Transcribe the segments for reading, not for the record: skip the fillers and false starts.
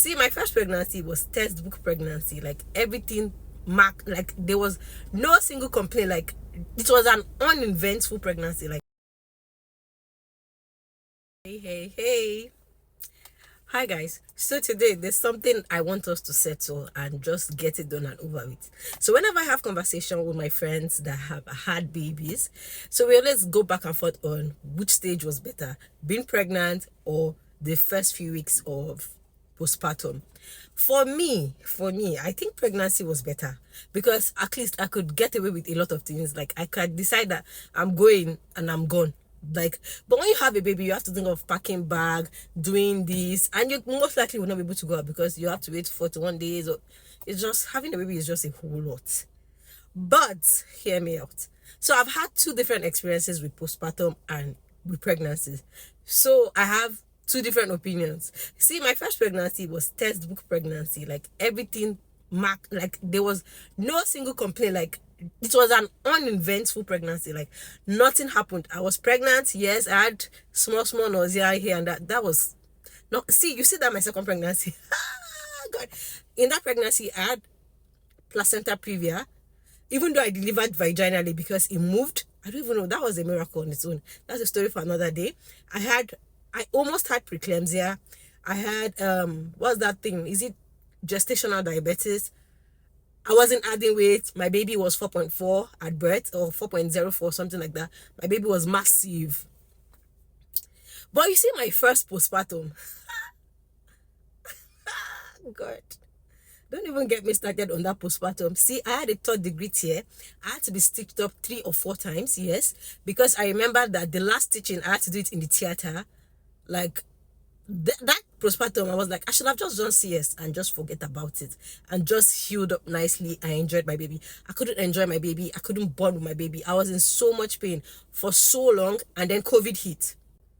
See, my first pregnancy was textbook pregnancy. Like everything marked, like there was no single complaint. Like it was an uneventful pregnancy. Like hey. Hi guys. So today there's something I want us to settle and just get it done and over with. So whenever I have conversation with my friends that have had babies, so we always go back and forth on which stage was better, being pregnant or the first few weeks of postpartum. For me, I think pregnancy was better because at least I could get away with a lot of things. Like I could decide that I'm going and I'm gone. Like, but when you have a baby, you have to think of packing bag, doing this, and you most likely will not be able to go out because you have to wait 41 days. Or it's just having a baby is just a whole lot. But hear me out. So I've had two different experiences with postpartum and with pregnancies. So I have two different opinions. See, my first pregnancy was textbook pregnancy. Like everything marked, like there was no single complaint. Like it was an uneventful pregnancy. Like nothing happened. I was pregnant. Yes, I had small nausea here and that. That was not. See, you see that my second pregnancy. God, in that pregnancy, I had placenta previa, even though I delivered vaginally because it moved. I don't even know. That was a miracle on its own. That's a story for another day. I almost had preeclampsia. I had what's that thing? Is it gestational diabetes? I wasn't adding weight. My baby was 4.4 at birth, or 4.04, something like that. My baby was massive. But you see, my first postpartum, God, don't even get me started on that postpartum. See, I had a third degree tear. I had to be stitched up 3 or 4 times, yes, because I remember that the last stitching, I had to do it in the theater. Like, that postpartum, I was like, I should have just done CS and just forget about it and just healed up nicely. I enjoyed my baby. I couldn't enjoy my baby. I couldn't bond with my baby. I was in so much pain for so long, and then COVID hit.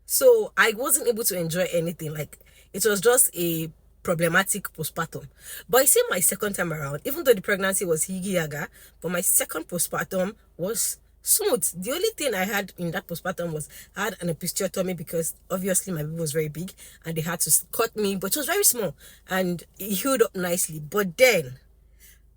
So I wasn't able to enjoy anything. Like it was just a problematic postpartum. But you see, my second time around, even though the pregnancy was higi yaga, but my second postpartum was smooth. The only thing I had in that postpartum was I had an episiotomy because obviously my baby was very big and they had to cut me, but it was very small and it healed up nicely. But then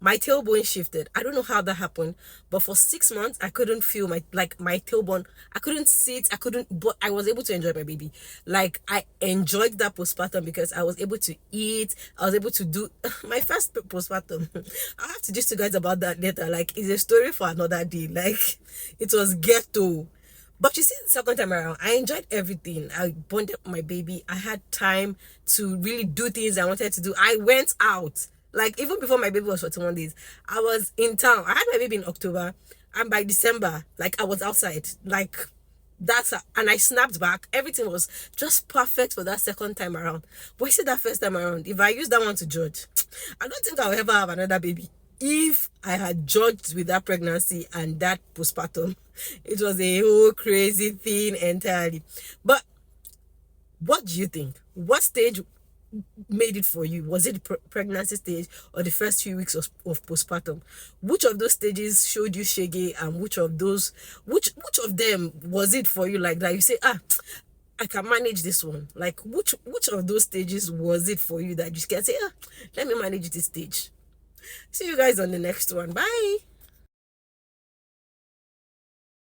my tailbone shifted. I don't know how that happened, but for 6 months I couldn't feel my tailbone. I couldn't sit. I couldn't, but I was able to enjoy my baby. Like I enjoyed that postpartum because I was able to eat. I was able to do my first postpartum. I have to just to guys about that later. Like it's a story for another day. Like it was ghetto. But you see, the second time around, I enjoyed everything. I bonded with my baby. I had time to really do things I wanted to do. I went out. Like, even before my baby was 41 days, I was in town. I had my baby in October. And by December, like, I was outside. Like, and I snapped back. Everything was just perfect for that second time around. But you see, that first time around, if I use that one to judge, I don't think I'll ever have another baby. If I had judged with that pregnancy and that postpartum, it was a whole crazy thing entirely. But what do you think? What stage made it for you? Was it the pregnancy stage or the first few weeks of postpartum? Which of those stages showed you shaggy, and which of them was it for you, like that you say, I can manage this one? Like which of those stages was it for you that you can say, let me manage this stage? See you guys on the next one. Bye.